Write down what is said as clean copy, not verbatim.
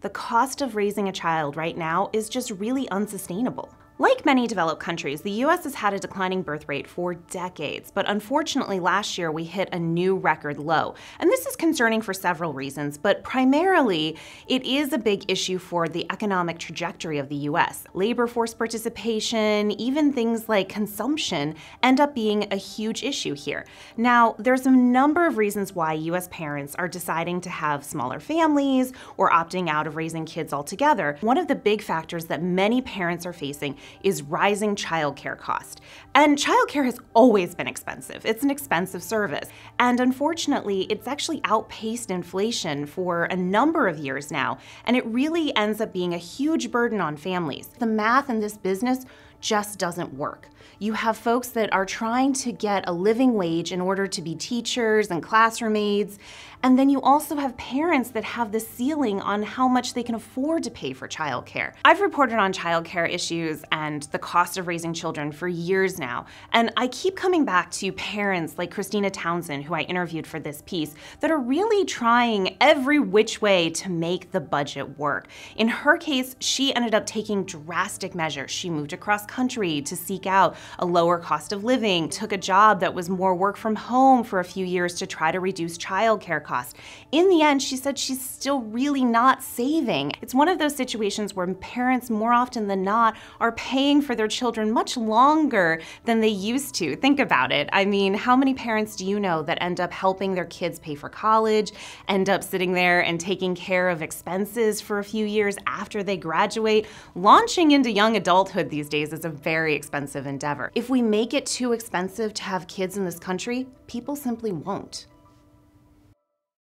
The cost of raising a child right now is just really unsustainable. Like many developed countries, the US has had a declining birth rate for decades, but unfortunately last year we hit a new record low. And this is concerning for several reasons, but primarily it is a big issue for the economic trajectory of the US. Labor force participation, even things like consumption end up being a huge issue here. Now, there's a number of reasons why US parents are deciding to have smaller families or opting out of raising kids altogether. One of the big factors that many parents are facing is rising childcare cost. And childcare has always been expensive. It's an expensive service. And unfortunately, it's actually outpaced inflation for a number of years now, and it really ends up being a huge burden on families. The math in this business just doesn't work. You have folks that are trying to get a living wage in order to be teachers and classroom aides, and then you also have parents that have the ceiling on how much they can afford to pay for childcare. I've reported on childcare issues and the cost of raising children for years now, and I keep coming back to parents like Christina Townsend, who I interviewed for this piece, that are really trying every which way to make the budget work. In her case, she ended up taking drastic measures. She moved across country to seek out a lower cost of living, took a job that was more work from home for a few years to try to reduce childcare costs. In the end, she said she's still really not saving. It's one of those situations where parents more often than not are paying for their children much longer than they used to. Think about it. I mean, how many parents do you know that end up helping their kids pay for college, end up sitting there and taking care of expenses for a few years after they graduate? Launching into young adulthood these days is a very expensive endeavor. If we make it too expensive to have kids in this country, people simply won't.